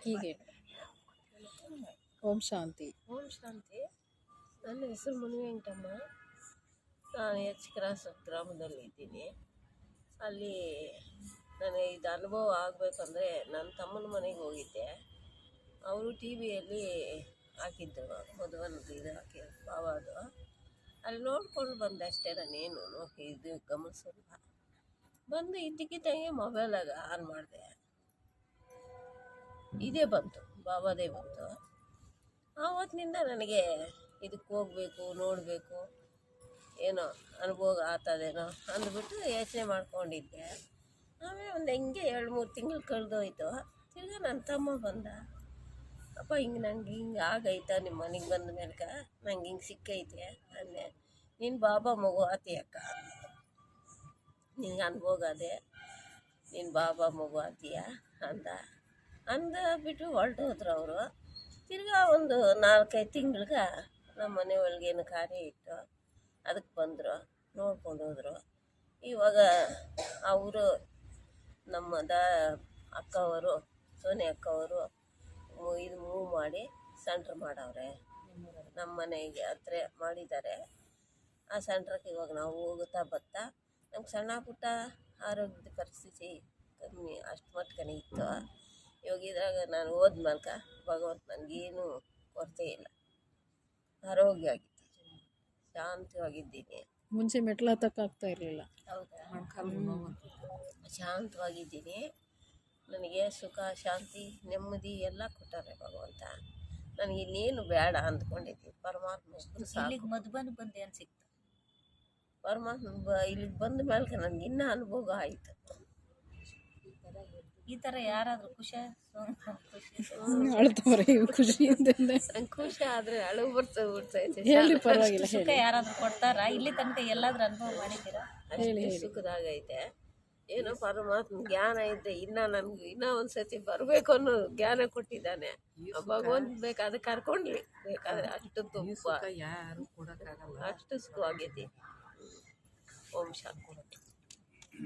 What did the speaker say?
ಹೀಗೆ ಓಂ ಶಾಂತಿ. ಓಂ ಶಾಂತಿ. ನನ್ನ ಹೆಸರು ಮುನಿವೆಂಕಟಮ್ಮ. ನಾನು ಎಚ್ ಕ್ರಾಸ್ ಗ್ರಾಮದಲ್ಲಿ ಇದ್ದೀನಿ. ಅಲ್ಲಿ ನನಗೆ ಇದು ಅನುಭವ ಆಗಬೇಕಂದ್ರೆ ನನ್ನ ತಮ್ಮನ ಮನೆಗೆ ಹೋಗಿದ್ದೆ. ಅವರು ಟಿ ವಿಯಲ್ಲಿ ಹಾಕಿದ್ದರು, ಮದುವೆನದು ಇದು ಹಾಕಿ ಬಾವಾದು. ಅಲ್ಲಿ ನೋಡ್ಕೊಂಡು ಬಂದೆ ಅಷ್ಟೇ, ನಾನೇನು ಇದು ಗಮನಿಸಲ್ಲ. ಬಂದು ಇದ್ದಕ್ಕಿದ್ದಂಗೆ ಮೊಬೈಲಾಗ ಆನ್ ಮಾಡಿದೆ, ಇದೇ ಬಂತು, ಬಾಬಾದೇ ಬಂತು. ಆವತ್ತಿನಿಂದ ನನಗೆ ಇದಕ್ಕೆ ಹೋಗಬೇಕು, ನೋಡಬೇಕು, ಏನೋ ಅನುಭವ ಆಗ್ತದೇನೋ ಅಂದ್ಬಿಟ್ಟು ಯೋಚನೆ ಮಾಡ್ಕೊಂಡಿದ್ದೆ. ಆಮೇಲೆ ಒಂದು ಹೆಂಗೆ 2-3 ತಿಂಗಳು ಕಳೆದೋಯ್ತು. ತಿರ್ಗಿ ನನ್ನ ತಮ್ಮ ಬಂದ, ಅಪ್ಪ ನಂಗೆ ಹಿಂಗೆ ಆಗೈತ, ನಿಮ್ಮ ಮನೆಗೆ ಬಂದ ಮೇಲ್ಕ ನಂಗೆ ಹಿಂಗೆ ಸಿಕ್ಕೈತೆ ಅಂದೆ. ನೀನು ಬಾಬಾ ಮಗು ಆತಿ ಅಕ್ಕ, ನಿಂಗೆ ಅನುಭವ ಅದೇ, ನೀನು ಬಾಬಾ ಮಗು ಆತೀಯ ಅಂದ್ಬಿಟ್ಟು ಹೊರಟೋದ್ರು ಅವರು. ತಿರ್ಗಾ ಒಂದು 4-5 ತಿಂಗಳಿಗೆ ನಮ್ಮ ಮನೆ ಒಳಗೇನು ಕಾರ್ಯ ಇತ್ತು, ಅದಕ್ಕೆ ಬಂದರು, ನೋಡ್ಕೊಂಡು ಹೋದರು. ಇವಾಗ ಅವರು ನಮ್ಮ ಅಕ್ಕವರು, ಸೋನಿ ಅಕ್ಕವರು ಇದು ಮೂವ್ ಮಾಡಿ ಸೆಂಟ್ರ್ ಮಾಡವ್ರೆ. ನಮ್ಮ ಮನೆಗೆ ಹತ್ರ ಮಾಡಿದ್ದಾರೆ. ಆ ಸೆಂಟ್ರಿಗೆ ಇವಾಗ ನಾವು ಹೋಗುತ್ತಾ ಬರ್ತಾ ನಮ್ಗೆ ಸಣ್ಣ ಪುಟ್ಟ ಆರೋಗ್ಯದ ಪರಿಸ್ಥಿತಿ ಕಮ್ಮಿ ಅಷ್ಟು ಮಟ್ಕನೇ ಇತ್ತು. ಇವಾಗ ಇದ್ರಾಗ ನಾನು ಹೋದ್ಮೇಲ್ಕ ಭಗವಂತ ನನಗೇನು ಕೊರತೆ ಇಲ್ಲ, ಆರೋಗ್ಯ ಆಗಿದ್ದೀನಿ, ಶಾಂತವಾಗಿದ್ದೀನಿ. ಮುಂಚೆ ಮೆಟ್ಲು ಹತ್ತಕ್ಕಾಗ್ತಾ ಇರಲಿಲ್ಲ. ಹೌದಾ? ಶಾಂತವಾಗಿದ್ದೀನಿ. ನನಗೆ ಸುಖ, ಶಾಂತಿ, ನೆಮ್ಮದಿ ಎಲ್ಲ ಕೊಟ್ಟಾರೆ ಭಗವಂತ. ನನಗೆ ಇನ್ನೇನು ಬೇಡ ಅಂದ್ಕೊಂಡಿದ್ದೀನಿ. ಪರಮಾತ್ಮ ಇಲ್ಲಿಗೆ ಮಧುಬನ್ ಬಂದು ಏನು ಸಿಕ್ತು? ಪರಮಾತ್ಮ ಇಲ್ಲಿಗೆ ಬಂದ ಮೇಲೆ ನನಗೆ ಇನ್ನೂ ಅನುಭವ ಆಯಿತು. ಈ ಥರ ಯಾರಾದರೂ ಖುಷಿ ಅಳ್ತವ್ರೆ ಖುಷಿಯಿಂದ. ನಂಗೆ ಖುಷಿ ಆದರೆ ಅಳು ಬಿಡ್ತೈತೆ. ಹೇಳಿ, ಪರವಾಗಿಲ್ಲ, ಸುಖ ಯಾರಾದರೂ ಕೊಡ್ತಾರಾ? ಇಲ್ಲಿ ತನಕ ಎಲ್ಲಾದ್ರೂ ಅನುಭವ ಮಾಡಿದ್ದೀರಾ? ಅಷ್ಟೇ ಸುಖದಾಗೈತೆ. ಏನೋ ಪರಮಾತ್ಮ ಜ್ಞಾನ ಇದ್ದೆ ಇನ್ನೂ ನನಗೆ ಇನ್ನೂ ಒಂದು ಸತಿ ಬರಬೇಕು ಅನ್ನೋ ಜ್ಞಾನ ಕೊಟ್ಟಿದ್ದಾನೆ ಭಗವಂತ. ಬೇಕಾದ್ರೆ ಕರ್ಕೊಂಡ್ಲಿ, ಬೇಕಾದ್ರೆ ಅಷ್ಟು ತುಪ್ಪ, ಅಷ್ಟು ಸುಖವಾಗೈತಿ. ಓಂ ಶಾಂತಿ.